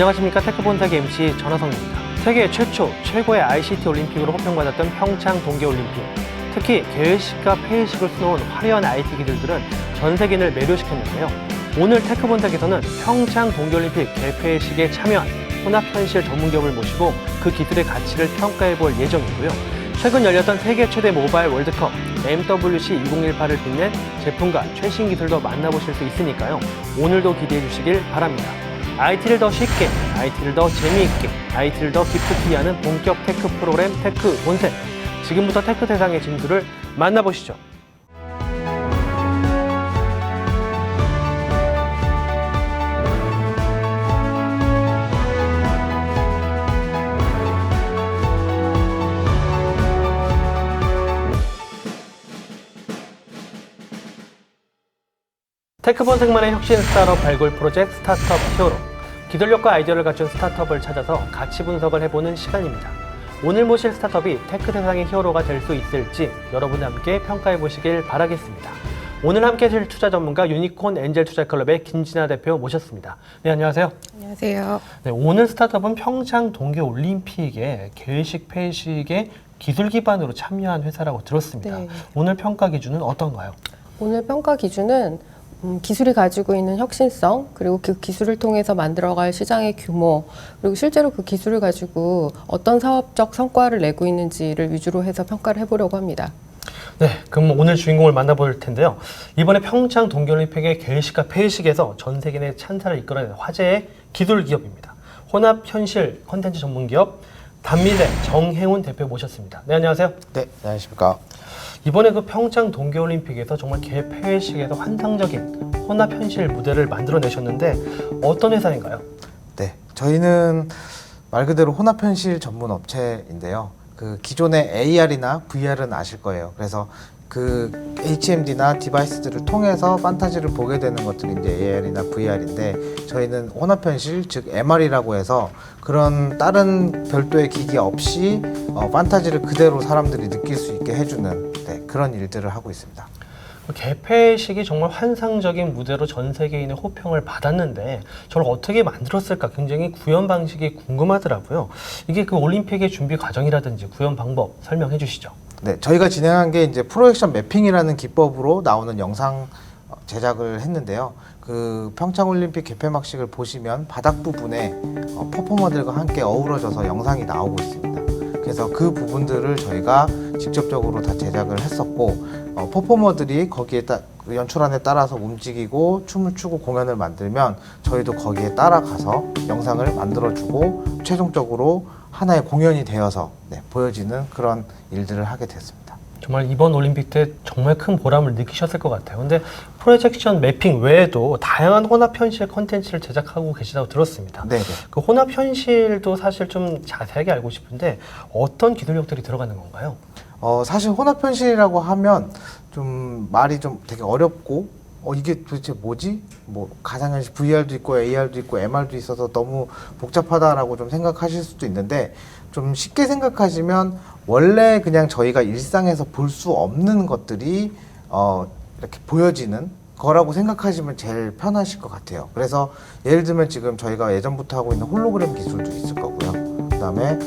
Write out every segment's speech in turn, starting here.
안녕하십니까. 테크본색 MC 전하성입니다. 세계 최초, 최고의 ICT 올림픽으로 호평받았던 평창 동계올림픽. 특히 계획식과 폐회식을 수놓은 화려한 IT 기술들은 전 세계인을 매료시켰는데요. 오늘 테크본색에서는 평창 동계올림픽 개폐회식에 참여한 혼합현실 전문기업을 모시고 그 기술의 가치를 평가해볼 예정이고요. 최근 열렸던 세계 최대 모바일 월드컵 MWC 2018을 빛낸 제품과 최신 기술도 만나보실 수 있으니까요. 오늘도 기대해 주시길 바랍니다. IT를 더 쉽게, IT를 더 재미있게, IT를 더 기쁘게 하는 본격 테크 프로그램 테크 본색. 지금부터 테크 세상의 진수를 만나보시죠. 테크 본색만의 혁신 스타트업 발굴 프로젝트 스타트업 히어로. 기술력과 아이디어를 갖춘 스타트업을 찾아서 가치 분석을 해보는 시간입니다. 오늘 모실 스타트업이 테크 세상의 히어로가 될 수 있을지 여러분과 함께 평가해 보시길 바라겠습니다. 오늘 함께 해주실 투자 전문가 유니콘 엔젤 투자클럽의 김진아 대표 모셨습니다. 네, 안녕하세요. 안녕하세요. 네, 오늘 스타트업은 평창 동계올림픽의 개회식 폐회식에 기술 기반으로 참여한 회사라고 들었습니다. 네. 오늘 평가 기준은 어떤가요? 오늘 평가 기준은 기술이 가지고 있는 혁신성, 그리고 그 기술을 통해서 만들어갈 시장의 규모, 그리고 실제로 그 기술을 가지고 어떤 사업적 성과를 내고 있는지를 위주로 해서 평가를 해보려고 합니다. 네, 그럼 오늘 주인공을 만나볼 텐데요. 이번에 평창 동계올림픽의 개회식과 폐회식에서 전 세계인의 찬사를 이끌어낸 화제의 기술 기업입니다. 혼합현실 콘텐츠 전문기업 단미래 정혜훈 대표 모셨습니다. 네, 안녕하세요. 네, 안녕하십니까. 이번에 그 평창 동계올림픽에서 정말 개폐회식에서 환상적인 혼합현실 무대를 만들어내셨는데 어떤 회사인가요? 네, 저희는 말 그대로 혼합현실 전문 업체인데요. 그 기존의 AR이나 VR은 아실 거예요. 그래서 그 HMD나 디바이스들을 통해서 판타지를 보게 되는 것들이 이제 AR이나 VR인데 저희는 혼합현실, 즉 MR이라고 해서 그런 다른 별도의 기기 없이 판타지를 그대로 사람들이 느낄 수 있게 해주는 그런 일들을 하고 있습니다. 개폐식이 정말 환상적인 무대로 전 세계인의 호평을 받았는데 저를 어떻게 만들었을까 굉장히 구현 방식이 궁금하더라고요. 이게 그 올림픽의 준비 과정이라든지 구현 방법 설명해 주시죠. 네, 저희가 진행한 게 이제 프로젝션 매핑이라는 기법으로 나오는 영상 제작을 했는데요. 그 평창올림픽 개폐막식을 보시면 바닥 부분에 퍼포머들과 함께 어우러져서 영상이 나오고 있습니다. 그래서 그 부분들을 저희가 직접적으로 다 제작을 했었고 퍼포머들이 거기에 연출안에 따라서 움직이고 춤을 추고 공연을 만들면 저희도 거기에 따라가서 영상을 만들어주고 최종적으로 하나의 공연이 되어서 보여지는 그런 일들을 하게 됐습니다. 정말 이번 올림픽 때 정말 큰 보람을 느끼셨을 것 같아요. 근데 프로젝션 매핑 외에도 다양한 혼합현실 콘텐츠를 제작하고 계시다고 들었습니다. 네네. 그 혼합현실도 사실 좀 자세하게 알고 싶은데 어떤 기술력들이 들어가는 건가요? 사실 혼합현실이라고 하면 좀 말이 좀 되게 어렵고 이게 도대체 뭐지? 뭐 가상현실 VR도 있고 AR도 있고 MR도 있어서 너무 복잡하다라고 좀 생각하실 수도 있는데 좀 쉽게 생각하시면 원래 그냥 저희가 일상에서 볼 수 없는 것들이 이렇게 보여지는 거라고 생각하시면 제일 편하실 것 같아요. 그래서 예를 들면 지금 저희가 예전부터 하고 있는 홀로그램 기술도 있을 거고요. 그다음에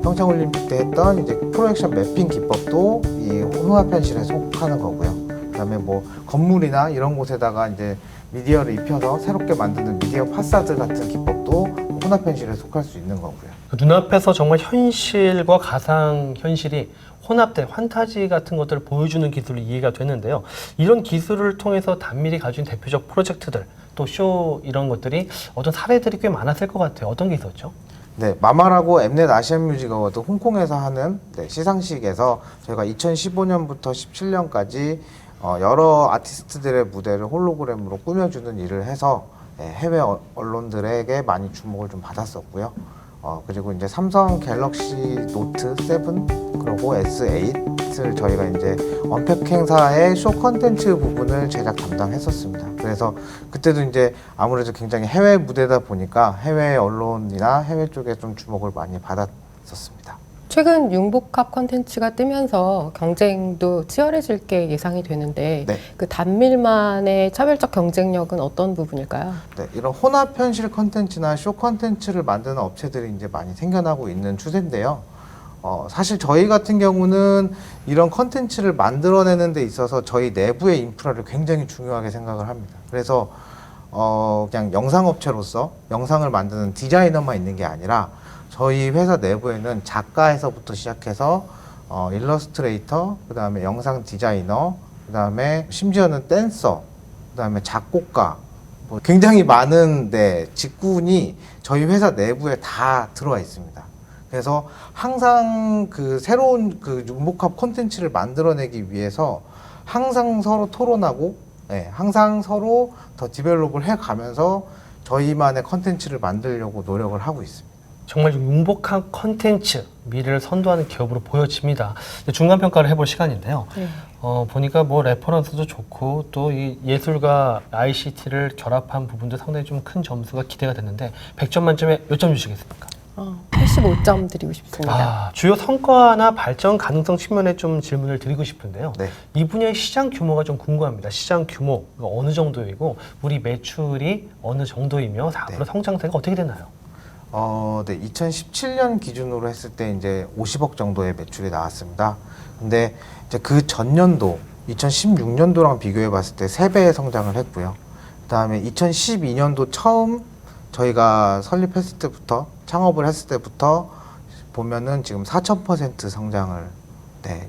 평창올림픽 때 했던 이제 프로젝션 매핑 기법도 이 혼합현실에 속하는 거고요. 그다음에 뭐 건물이나 이런 곳에다가 이제 미디어를 입혀서 새롭게 만드는 미디어 파사드 같은 기법도 혼합현실에 속할 수 있는 거고요. 눈앞에서 정말 현실과 가상현실이 혼합된 환타지 같은 것들을 보여주는 기술이 이해가 되는데요. 이런 기술을 통해서 단밀이 가진 대표적 프로젝트들, 또 쇼 이런 것들이 어떤 사례들이 꽤 많았을 것 같아요. 어떤 게 있었죠? 네, 마마라고 엠넷 아시안 뮤직 어워드 홍콩에서 하는 시상식에서 저희가 2015년부터 17년까지 여러 아티스트들의 무대를 홀로그램으로 꾸며주는 일을 해서 해외 언론들에게 많이 주목을 좀 받았었고요. 그리고 이제 삼성 갤럭시 노트 7 그리고 S8을 저희가 이제 언팩 행사의 쇼 컨텐츠 부분을 제작 담당했었습니다. 그래서 그때도 이제 아무래도 굉장히 해외 무대다 보니까 해외 언론이나 해외 쪽에 좀 주목을 많이 받았었습니다. 최근 융복합 콘텐츠가 뜨면서 경쟁도 치열해질 게 예상이 되는데 네. 그 단밀만의 차별적 경쟁력은 어떤 부분일까요? 네, 이런 혼합 현실 콘텐츠나 쇼 콘텐츠를 만드는 업체들이 이제 많이 생겨나고 있는 추세인데요. 사실 저희 같은 경우는 이런 콘텐츠를 만들어내는 데 있어서 저희 내부의 인프라를 굉장히 중요하게 생각을 합니다. 그래서 그냥 영상업체로서 영상을 만드는 디자이너만 있는 게 아니라 저희 회사 내부에는 작가에서부터 시작해서 일러스트레이터, 그 다음에 영상 디자이너, 그 다음에 심지어는 댄서, 그 다음에 작곡가, 뭐 굉장히 많은 직군이 저희 회사 내부에 다 들어와 있습니다. 그래서 항상 그 새로운 그 융복합 콘텐츠를 만들어내기 위해서 항상 서로 토론하고, 항상 서로 더 디벨롭을 해가면서 저희만의 콘텐츠를 만들려고 노력을 하고 있습니다. 정말 융복한 컨텐츠 미래를 선도하는 기업으로 보여집니다. 중간 평가를 해볼 시간인데요. 네. 보니까 뭐 레퍼런스도 좋고 또 이 예술과 ICT를 결합한 부분도 상당히 좀 큰 점수가 기대가 됐는데 100점 만점에 몇 점 주시겠습니까? 85점 드리고 싶습니다. 주요 성과나 발전 가능성 측면에 좀 질문을 드리고 싶은데요. 네. 이 분야의 시장 규모가 좀 궁금합니다. 시장 규모 어느 정도이고 우리 매출이 어느 정도이며 앞으로 성장세가 어떻게 되나요? 네, 2017년 기준으로 했을 때 이제 50억 정도의 매출이 나왔습니다. 근데 이제 그 전년도 2016년도랑 비교해 봤을 때 3배의 성장을 했고요. 그다음에 2012년도 처음 저희가 설립했을 때부터 창업을 했을 때부터 보면은 지금 4000% 성장을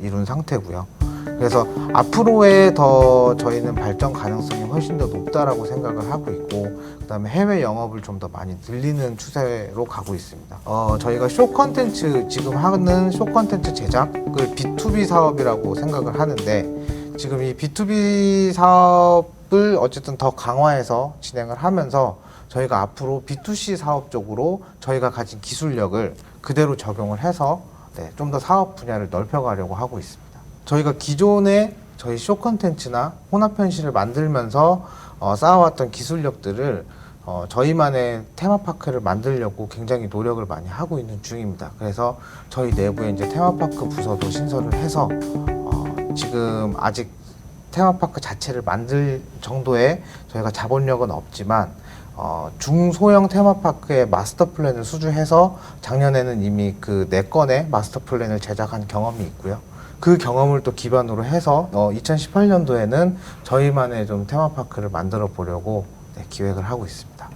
이룬 상태고요. 그래서 앞으로의 더 저희는 발전 가능성이 훨씬 더 높다라고 생각을 하고 있고, 그다음에 해외 영업을 좀 더 많이 늘리는 추세로 가고 있습니다. 저희가 쇼 콘텐츠 지금 하는 쇼 콘텐츠 제작을 B2B 사업이라고 생각을 하는데, 지금 이 B2B 사업을 어쨌든 더 강화해서 진행을 하면서 저희가 앞으로 B2C 사업 쪽으로 저희가 가진 기술력을 그대로 적용을 해서 좀 더 사업 분야를 넓혀가려고 하고 있습니다. 저희가 기존에 저희 쇼 콘텐츠나 혼합 현실을 만들면서 쌓아왔던 기술력들을 저희만의 테마파크를 만들려고 굉장히 노력을 많이 하고 있는 중입니다. 그래서 저희 내부에 이제 테마파크 부서도 신설을 해서 지금 아직 테마파크 자체를 만들 정도의 저희가 자본력은 없지만 중소형 테마파크의 마스터 플랜을 수주해서 작년에는 이미 그 4건의 마스터 플랜을 제작한 경험이 있고요. 그 경험을 또 기반으로 해서 2018년도에는 저희만의 좀 테마파크를 만들어 보려고 기획을 하고 있습니다.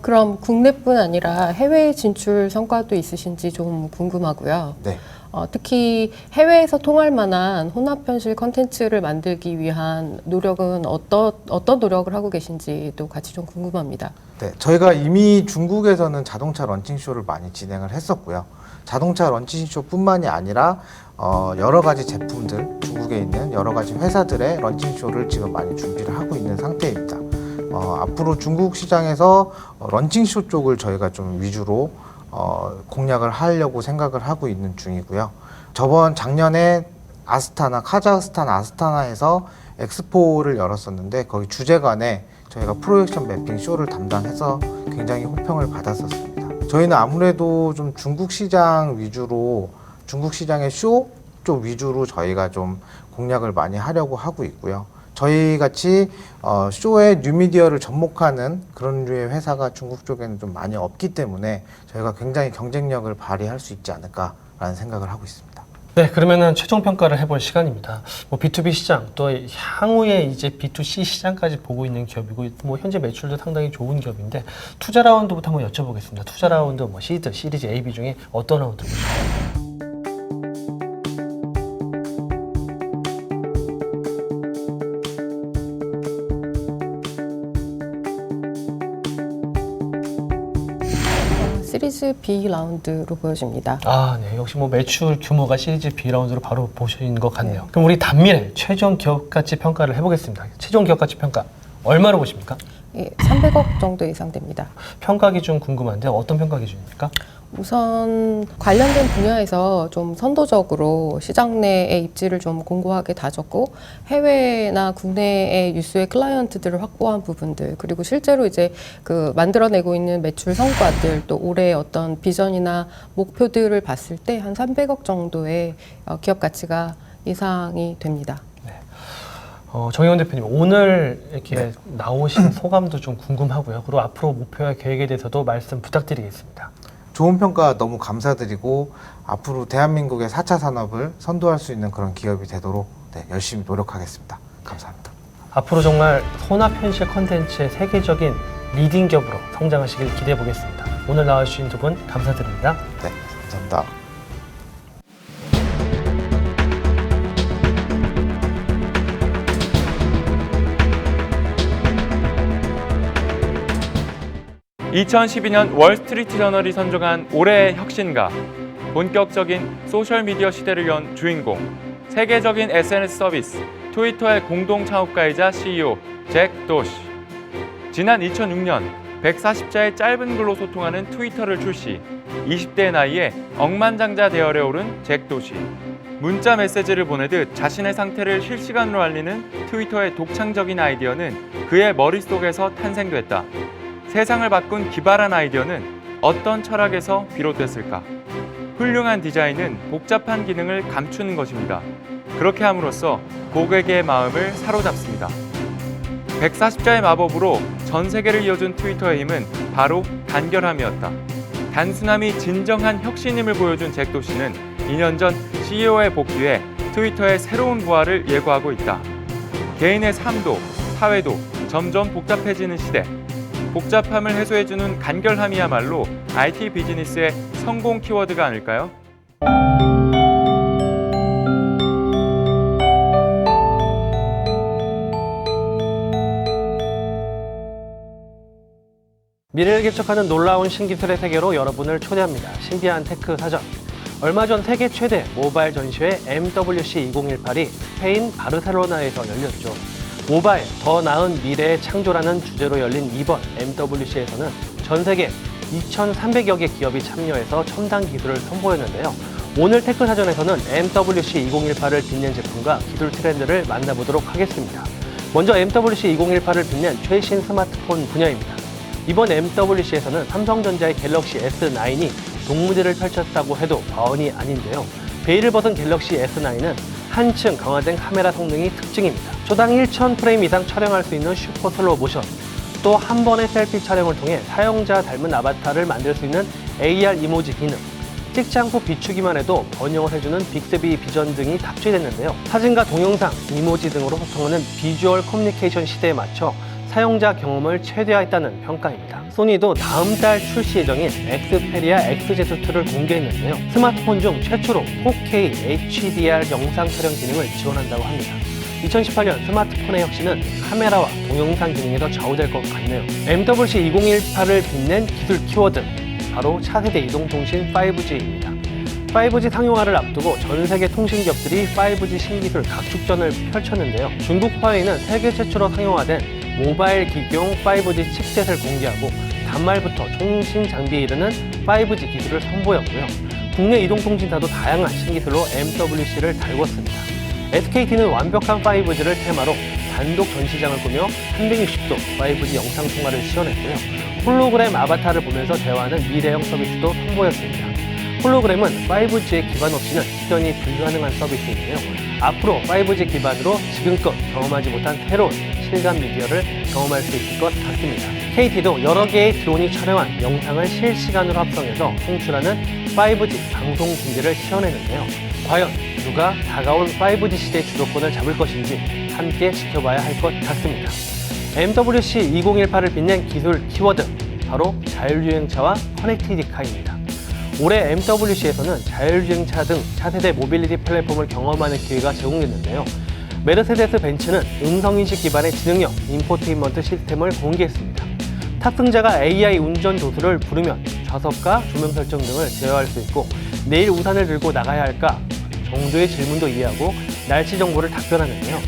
그럼 국내뿐 아니라 해외 진출 성과도 있으신지 좀 궁금하고요. 네. 특히 해외에서 통할 만한 혼합현실 컨텐츠를 만들기 위한 노력은 어떤 노력을 하고 계신지도 같이 좀 궁금합니다. 네, 저희가 이미 중국에서는 자동차 런칭쇼를 많이 진행을 했었고요. 자동차 런칭쇼뿐만이 아니라 여러 가지 제품들, 중국에 있는 여러 가지 회사들의 런칭쇼를 지금 많이 준비를 하고 있는 상태입니다. 앞으로 중국 시장에서 런칭쇼 쪽을 저희가 좀 위주로 공략을 하려고 생각을 하고 있는 중이고요. 작년에 카자흐스탄 아스타나에서 엑스포를 열었었는데 거기 주재관에 저희가 프로젝션 매핑 쇼를 담당해서 굉장히 호평을 받았었습니다. 저희는 아무래도 좀 중국 시장 위주로, 중국 시장의 쇼 쪽 위주로 저희가 좀 공략을 많이 하려고 하고 있고요. 저희 같이 쇼에 뉴미디어를 접목하는 그런 류의 회사가 중국 쪽에는 좀 많이 없기 때문에 저희가 굉장히 경쟁력을 발휘할 수 있지 않을까라는 생각을 하고 있습니다. 네, 그러면은 최종 평가를 해볼 시간입니다. 뭐 B2B 시장 또 향후에 이제 B2C 시장까지 보고 있는 기업이고, 뭐 현재 매출도 상당히 좋은 기업인데 투자 라운드부터 한번 여쭤보겠습니다. 투자 라운드 뭐 시드, 시리즈 A, B 중에 어떤 라운드 보실까요? 시리즈 B 라운드로 보여집니다. 네. 역시 뭐 매출 규모가 시리즈 B 라운드로 바로 보신 것 같네요. 그럼 우리 단밀의 최종 기업 가치 평가를 해보겠습니다. 최종 기업 가치 평가 얼마로 보십니까? 300억 정도 예상됩니다. 평가 기준 궁금한데 어떤 평가 기준입니까? 우선 관련된 분야에서 좀 선도적으로 시장 내의 입지를 좀 공고하게 다졌고 해외나 국내의 유수의 클라이언트들을 확보한 부분들 그리고 실제로 이제 그 만들어내고 있는 매출 성과들 또 올해 어떤 비전이나 목표들을 봤을 때 한 300억 정도의 기업 가치가 예상이 됩니다. 정혜원 대표님 오늘 이렇게 나오신 소감도 좀 궁금하고요. 그리고 앞으로 목표와 계획에 대해서도 말씀 부탁드리겠습니다. 좋은 평가 너무 감사드리고 앞으로 대한민국의 4차 산업을 선도할 수 있는 그런 기업이 되도록 열심히 노력하겠습니다. 감사합니다. 앞으로 정말 혼합현실 컨텐츠의 세계적인 리딩 기업으로 성장하시길 기대해 보겠습니다. 오늘 나와주신 두 분 감사드립니다. 네, 감사합니다. (2012년) 월스트리트 저널이 선정한 올해의 혁신가, 본격적인 소셜미디어 시대를 연 주인공, 세계적인 SNS 서비스 트위터의 공동 창업가이자 CEO 잭 도시. 지난 2006년 140자의 짧은 글로 소통하는 트위터를 출시, 20대 나이에 억만장자 대열에 오른 잭 도시. 문자 메시지를 보내듯 자신의 상태를 실시간으로 알리는 트위터의 독창적인 아이디어는 그의 머릿속에서 탄생됐다. 세상을 바꾼 기발한 아이디어는 어떤 철학에서 비롯됐을까? 훌륭한 디자인은 복잡한 기능을 감추는 것입니다. 그렇게 함으로써 고객의 마음을 사로잡습니다. 140자의 마법으로 전 세계를 이어준 트위터의 힘은 바로 간결함이었다. 단순함이 진정한 혁신임을 보여준 잭 도시는 2년 전 CEO에 복귀해 트위터의 새로운 부활을 예고하고 있다. 개인의 삶도 사회도 점점 복잡해지는 시대. 복잡함을 해소해주는 간결함이야말로 IT 비즈니스의 성공 키워드가 아닐까요? 미래를 개척하는 놀라운 신기술의 세계로 여러분을 초대합니다. 신비한 테크 사전. 얼마 전 세계 최대 모바일 전시회 MWC 2018이 스페인 바르셀로나에서 열렸죠. 모바일, 더 나은 미래의 창조라는 주제로 열린 이번 MWC에서는 전 세계 2,300여 개 기업이 참여해서 첨단 기술을 선보였는데요. 오늘 테크 사전에서는 MWC 2018을 빛낸 제품과 기술 트렌드를 만나보도록 하겠습니다. 먼저 MWC 2018을 빛낸 최신 스마트폰 분야입니다. 이번 MWC에서는 삼성전자의 갤럭시 S9이 동무대를 펼쳤다고 해도 과언이 아닌데요. 베일을 벗은 갤럭시 S9은 한층 강화된 카메라 성능이 특징입니다. 초당 1,000프레임 이상 촬영할 수 있는 슈퍼 슬로우 모션, 또 한 번의 셀피 촬영을 통해 사용자 닮은 아바타를 만들 수 있는 AR 이모지 기능, 찍지 않고 비추기만 해도 번역을 해주는 빅스비 비전 등이 탑재됐는데요. 사진과 동영상, 이모지 등으로 소통하는 비주얼 커뮤니케이션 시대에 맞춰 사용자 경험을 최대화했다는 평가입니다. 소니도 다음 달 출시 예정인 엑스페리아 XZ2를 공개했는데요. 스마트폰 중 최초로 4K HDR 영상 촬영 기능을 지원한다고 합니다. 2018년 스마트폰의 혁신은 카메라와 동영상 기능에서 좌우될 것 같네요. MWC 2018을 빛낸 기술 키워드, 바로 차세대 이동통신 5G입니다. 5G 상용화를 앞두고 전 세계 통신기업들이 5G 신기술 각축전을 펼쳤는데요. 중국 화웨이는 세계 최초로 상용화된 모바일 기기용 5G 칩셋을 공개하고 단말부터 통신 장비에 이르는 5G 기술을 선보였고요. 국내 이동통신사도 다양한 신기술로 MWC를 달궜습니다. SKT는 완벽한 5G를 테마로 단독 전시장을 꾸며 360도 5G 영상 통화를 시연했고요. 홀로그램 아바타를 보면서 대화하는 미래형 서비스도 선보였습니다. 홀로그램은 5G의 기반 없이는 실현이 불가능한 서비스인데요. 앞으로 5G 기반으로 지금껏 경험하지 못한 새로운 실감 미디어를 경험할 수 있을 것 같습니다. KT도 여러 개의 드론이 촬영한 영상을 실시간으로 합성해서 송출하는 5G 방송 중계를 시연했는데요. 과연 누가 다가올 5G 시대의 주도권을 잡을 것인지 함께 지켜봐야 할 것 같습니다. MWC 2018을 빛낸 기술 키워드, 바로 자율주행차와 커넥티비티카입니다. 올해 MWC에서는 자율주행차 등 차세대 모빌리티 플랫폼을 경험하는 기회가 제공됐는데요. 메르세데스 벤츠는 음성인식 기반의 지능형 인포테인먼트 시스템을 공개했습니다. 탑승자가 AI 운전 조수를 부르면 좌석과 조명 설정 등을 제어할 수 있고, 내일 우산을 들고 나가야 할까 정도의 질문도 이해하고 날씨 정보를 답변하는데요.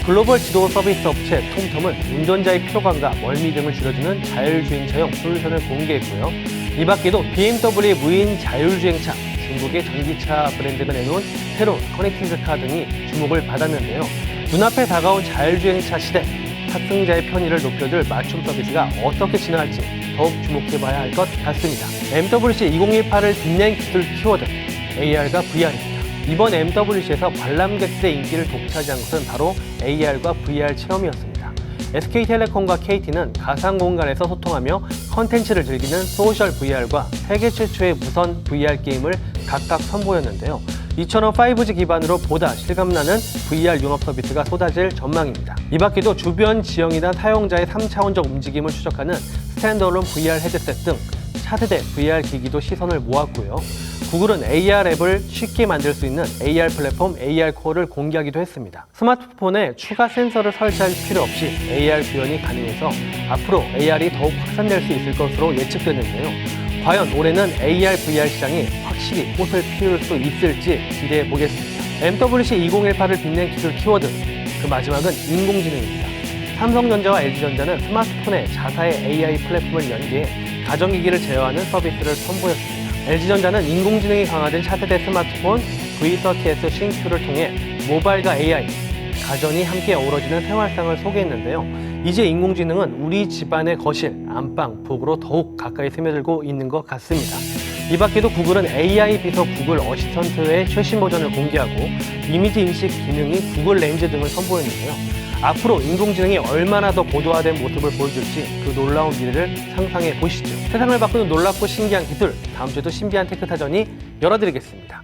글로벌 지도 서비스 업체 톰톰은 운전자의 피로감과 멀미 등을 줄여주는 자율주행차용 솔루션을 공개했고요. 이 밖에도 BMW의 무인 자율주행차, 중국의 전기차 브랜드가 내놓은 새로운 커넥티드카 등이 주목을 받았는데요. 눈앞에 다가온 자율주행차 시대, 탑승자의 편의를 높여줄 맞춤 서비스가 어떻게 진화할지 더욱 주목해봐야 할 것 같습니다. MWC 2018을 빛낸 기술 키워드, AR과 VR입니다. 이번 MWC에서 관람객들의 인기를 독차지한 것은 바로 AR과 VR 체험이었습니다. SK텔레콤과 KT는 가상 공간에서 소통하며 컨텐츠를 즐기는 소셜 VR과 세계 최초의 무선 VR 게임을 각각 선보였는데요. 이처럼 5G 기반으로 보다 실감나는 VR 융합 서비스가 쏟아질 전망입니다. 이 밖에도 주변 지형이나 사용자의 3차원적 움직임을 추적하는 스탠드얼론 VR 헤드셋 등 차세대 VR 기기도 시선을 모았고요. 구글은 AR 앱을 쉽게 만들 수 있는 AR 플랫폼 AR코어를 공개하기도 했습니다. 스마트폰에 추가 센서를 설치할 필요 없이 AR 구현이 가능해서 앞으로 AR이 더욱 확산될 수 있을 것으로 예측되는데요. 과연 올해는 AR, VR 시장이 확실히 꽃을 피울 수 있을지 기대해 보겠습니다. MWC 2018을 빛낸 기술 키워드, 그 마지막은 인공지능입니다. 삼성전자와 LG전자는 스마트폰에 자사의 AI 플랫폼을 연계해 가정기기를 제어하는 서비스를 선보였습니다. LG전자는 인공지능이 강화된 차세대 스마트폰 V30S 싱큐를 통해 모바일과 AI, 가전이 함께 어우러지는 생활상을 소개했는데요. 이제 인공지능은 우리 집안의 거실, 안방, 북으로 더욱 가까이 스며들고 있는 것 같습니다. 이 밖에도 구글은 AI 비서 구글 어시스턴트의 최신 버전을 공개하고 이미지 인식 기능이 구글 렌즈 등을 선보였는데요. 앞으로 인공지능이 얼마나 더 고도화된 모습을 보여줄지 그 놀라운 미래를 상상해 보시죠. 세상을 바꾸는 놀랍고 신기한 기술, 다음 주에도 신비한 테크 사전이 열어드리겠습니다.